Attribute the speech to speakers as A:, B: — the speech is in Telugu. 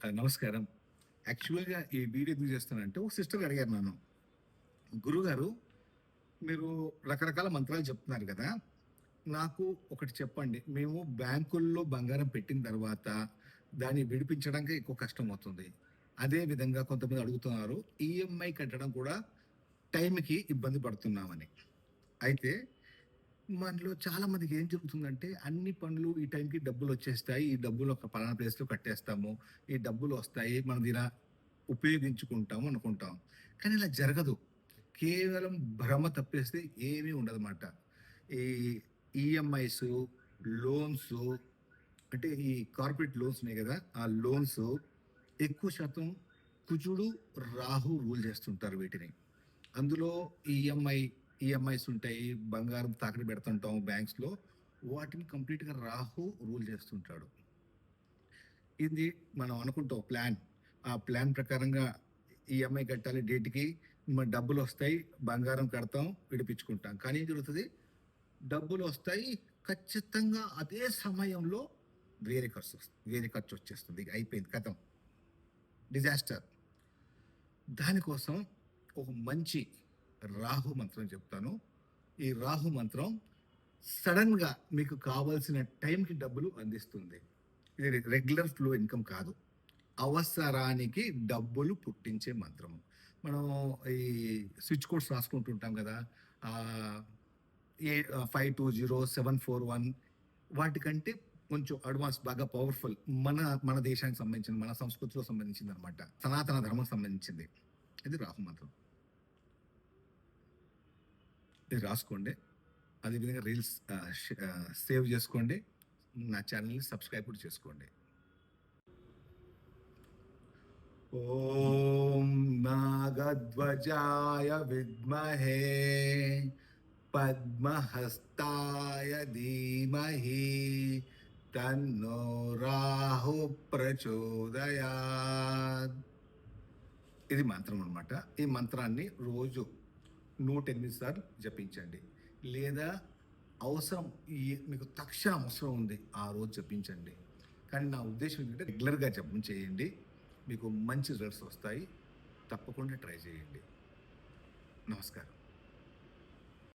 A: నమస్కారం. యాక్చువల్‌గా ఈ వీడియో ఎందుకు చేస్తున్నానంటే, ఒక సిస్టర్ అడిగారు నన్ను, "గురువుగారు, మీరు రకరకాల మంత్రాలు చెప్తున్నారు కదా! నాకు ఒకటి చెప్పండి. మేము బ్యాంకుల్లో బంగారం పెట్టిన తర్వాత, దాన్ని విడిపించడానికి ఎక్కువ కష్టమవుతుంది. అదే విధంగా కొంతమంది అడుగుతున్నారు, ఈఎంఐ కట్టడం కూడా టైంకి ఇబ్బంది పడుతున్నామని. అయితే మనలో చాలా మందికి ఏం జరుగుతుందంటే, అన్ని పనులు ఈ టైంకి డబ్బులొచ్చేస్తాయి. ఈ డబ్బులు ఒక పలానా ప్లేస్‌లో కట్టేస్తాము. ఈ డబ్బులొస్తాయి. మనం ఇలా ఉపయోగించుకుంటాము అనుకుంటాం. కానీ ఇలా జరగదు. కేవలం భ్రమ తప్పిస్తే ఏమీ ఉండదన్నమాట. ఈ ఈఎంఐసు, లోన్సు అంటే ఈ కార్పొరేట్ లోన్స్ ఉన్నాయి గదా! ఆ లోన్సు ఎక్కువ శాతం కుజుడు, రాహు రూల్ చేస్తుంటారు వీటిని. అందులో ఈఎంఐ ఈఎంఐస్ ఉంటాయి. బంగారం తాకట్టు పెడుతుంటాం బ్యాంక్స్‌లో. వాటిని కంప్లీట్‌గా రాహు రూల్ చేస్తుంటాడు. ఇది మనం అనుకుంటాం ప్లాన్. ఆ ప్లాన్ ప్రకారంగా ఈఎంఐ కట్టాలి డేట్‌కి. డబ్బులొస్తాయి. బంగారం కడతాం, విడిపించుకుంటాం. కానీ ఏం జరుగుతది? డబ్బులొస్తాయి. ఖచ్చితంగా అదే సమయంలో వేరే ఖర్చొచ్చేస్తుంది. అయిపోయింది. ఖతం. డిజాస్టర్. దానికోసం ఒక మంచి రాహు మంత్రం చెప్తాను. ఈ రాహు మంత్రం సడన్‌గా మీకు కావాల్సిన టైంకి డబ్బులు అందిస్తుంది. ఇది రెగ్యులర్ ఫ్లో ఇన్‌కమ్ కాదు. అవసరానికి డబ్బులు పుట్టించే మంత్రం. మనం ఈ స్విచ్ కోడ్స్ రాసుకుంటుంటాం గదా! ఆహ్, 520741 వాటికంటే కొంచెం అడ్వాన్స్ బాగా పవర్‌ఫుల్. మన మన దేశానికి సంబంధించింది, మన సంస్కృతిలో సంబంధించిందనమాట. సనాతన ధర్మం సంబంధించింది. ఇది రాహు మంత్రం. ఇది రాసుకోండి. అదేవిధంగా రీల్స్ సేవ్ చేసుకోండి. నా ఛానెల్‌ని సబ్స్క్రైబ్ కూడా చేసుకోండి. ఓం నాగధ్వజాయ విద్మహే పద్మహస్తాయ ధీమహి తన్నో రాహు ప్రచోదయాత్. ఇది మంత్రం అన్నమాట. ఈ మంత్రాన్ని రోజు 108 సార్లు జపించండి. లేదా అవసరం మీకు తక్షణ అవసరం ఉంది, ఆ రోజు జపించండి. కానీ నా ఉద్దేశ్యం ఏంటంటే రెగ్యులర్‌గా జపం చేయండి. మీకు మంచి రిజల్ట్స్ వస్తాయి. తప్పకుండా ట్రై చేయండి. నమస్కారం.